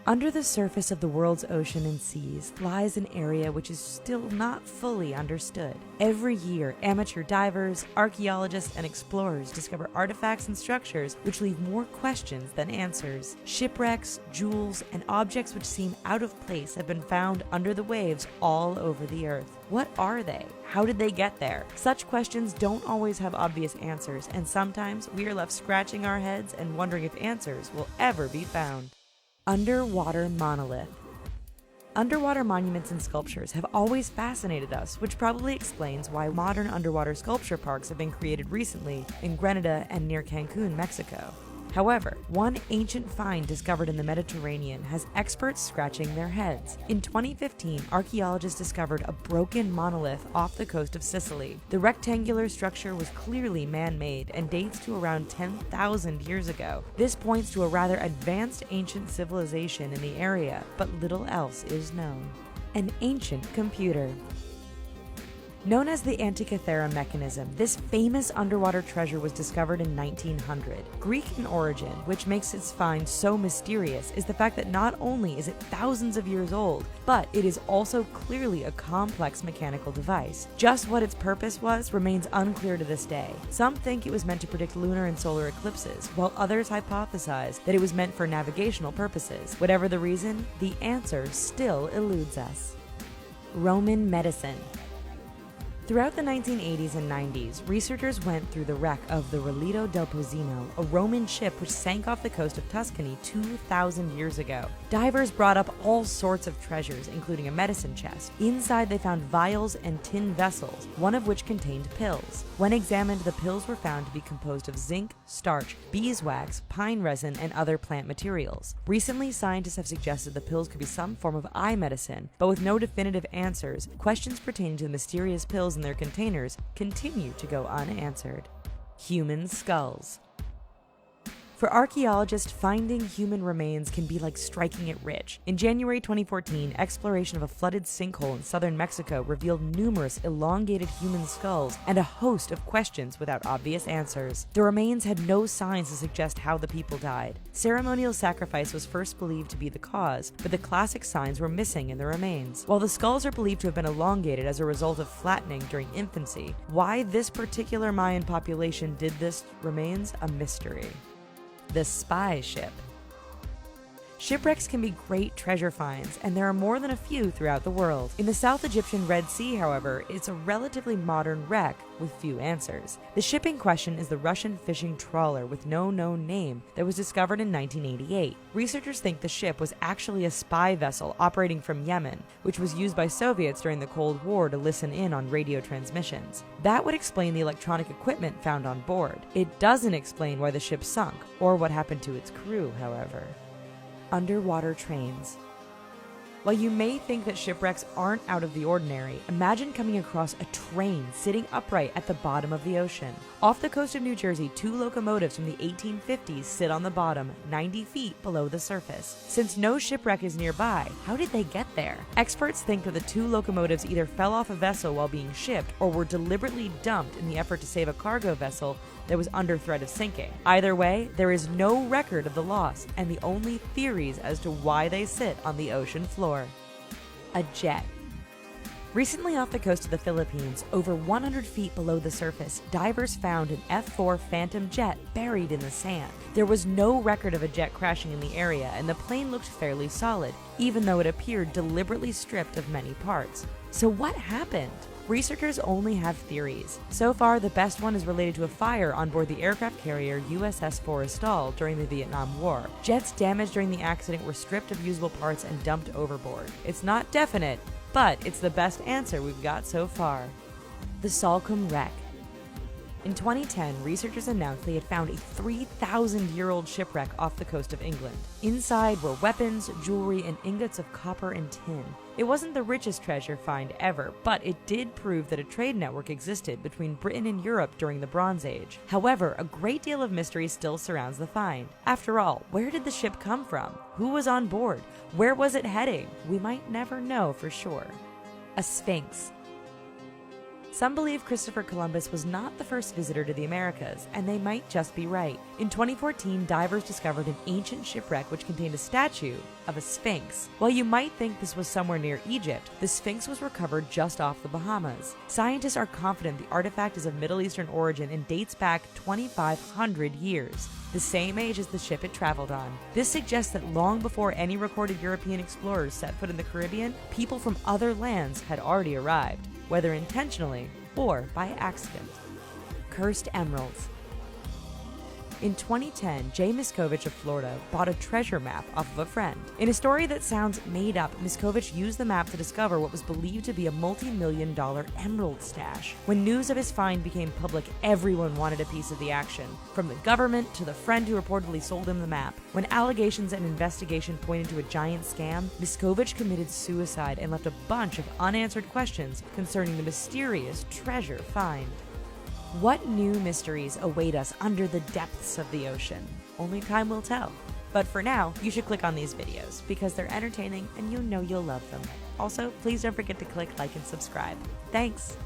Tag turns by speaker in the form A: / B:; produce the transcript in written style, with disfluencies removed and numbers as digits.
A: Under the surface of the world's ocean and seas lies an area which is still not fully understood. Every year, amateur divers, archaeologists, and explorers discover artifacts and structures which leave more questions than answers. Shipwrecks, jewels, and objects which seem out of place have been found under the waves all over the earth. What are they? How did they get there? Such questions don't always have obvious answers, and sometimes we are left scratching our heads and wondering if answers will ever be found. Underwater monolith. Underwater monuments and sculptures have always fascinated us, which probably explains why modern underwater sculpture parks have been created recently in Grenada and near Cancun, Mexico. However, one ancient find discovered in the Mediterranean has experts scratching their heads. In 2015, archaeologists discovered a broken monolith off the coast of Sicily. The rectangular structure was clearly man-made and dates to around 10,000 years ago. This points to a rather advanced ancient civilization in the area, but little else is known. An ancient computer. Known as the Antikythera mechanism, this famous underwater treasure was discovered in 1900. Greek in origin, which makes its find so mysterious, is the fact that not only is it thousands of years old, but it is also clearly a complex mechanical device. Just what its purpose was remains unclear to this day. Some think it was meant to predict lunar and solar eclipses, while others hypothesize that it was meant for navigational purposes. Whatever the reason, the answer still eludes us. Roman medicine. Throughout the 1980s and 90s, researchers went through the wreck of the Relito del Pozzino, a Roman ship which sank off the coast of Tuscany 2,000 years ago. Divers brought up all sorts of treasures, including a medicine chest. Inside they found vials and tin vessels, one of which contained pills. When examined, the pills were found to be composed of zinc, starch, beeswax, pine resin, and other plant materials. Recently, scientists have suggested the pills could be some form of eye medicine, but with no definitive answers, questions pertaining to the mysterious pills in their containers continue to go unanswered. Human skulls. For archaeologists, finding human remains can be like striking it rich. In January 2014, exploration of a flooded sinkhole in southern Mexico revealed numerous elongated human skulls and a host of questions without obvious answers. The remains had no signs to suggest how the people died. Ceremonial sacrifice was first believed to be the cause, but the classic signs were missing in the remains. While the skulls are believed to have been elongated as a result of flattening during infancy, why this particular Mayan population did this remains a mystery. The spy ship. Shipwrecks can be great treasure finds, and there are more than a few throughout the world. In the South Egyptian Red Sea, however, it's a relatively modern wreck with few answers. The ship in question is the Russian fishing trawler with no known name that was discovered in 1988. Researchers think the ship was actually a spy vessel operating from Yemen, which was used by Soviets during the Cold War to listen in on radio transmissions. That would explain the electronic equipment found on board. It doesn't explain why the ship sunk, or what happened to its crew, however. Underwater trains. While you may think that shipwrecks aren't out of the ordinary, imagine coming across a train sitting upright at the bottom of the ocean. Off the coast of New Jersey, 2 locomotives from the 1850s sit on the bottom, 90 feet below the surface. Since no shipwreck is nearby, how did they get there? Experts think that the 2 locomotives either fell off a vessel while being shipped or were deliberately dumped in the effort to save a cargo vessel that was under threat of sinking. Either way, there is no record of the loss, and the only theories as to why they sit on the ocean floor. A jet. Recently off the coast of the Philippines, over 100 feet below the surface, divers found an F-4 Phantom jet buried in the sand. There was no record of a jet crashing in the area, and the plane looked fairly solid, even though it appeared deliberately stripped of many parts. So what happened? Researchers only have theories. So far, the best one is related to a fire on board the aircraft carrier USS Forrestal during the Vietnam War. Jets damaged during the accident were stripped of usable parts and dumped overboard. It's not definite, but it's the best answer we've got so far. The Salcombe wreck. In 2010, researchers announced they had found a 3,000-year-old shipwreck off the coast of England. Inside were weapons, jewelry, and ingots of copper and tin. It wasn't the richest treasure find ever, but it did prove that a trade network existed between Britain and Europe during the Bronze Age. However, a great deal of mystery still surrounds the find. After all, where did the ship come from? Who was on board? Where was it heading? We might never know for sure. A sphinx. Some believe Christopher Columbus was not the first visitor to the Americas, and they might just be right. In 2014, divers discovered an ancient shipwreck which contained a statue of a sphinx. While you might think this was somewhere near Egypt, the sphinx was recovered just off the Bahamas. Scientists are confident the artifact is of Middle Eastern origin and dates back 2,500 years, the same age as the ship it traveled on. This suggests that long before any recorded European explorers set foot in the Caribbean, people from other lands had already arrived, whether intentionally or by accident. Cursed emeralds. In 2010, Jay Miskovich of Florida bought a treasure map off of a friend. In a story that sounds made up, Miskovich used the map to discover what was believed to be a multi-million-dollar emerald stash. When news of his find became public, everyone wanted a piece of the action, from the government to the friend who reportedly sold him the map. When allegations and investigation pointed to a giant scam, Miskovich committed suicide and left a bunch of unanswered questions concerning the mysterious treasure find. What new mysteries await us under the depths of the ocean? Only time will tell. But for now, you should click on these videos because they're entertaining and you know you'll love them. Also, please don't forget to click like and subscribe. Thanks!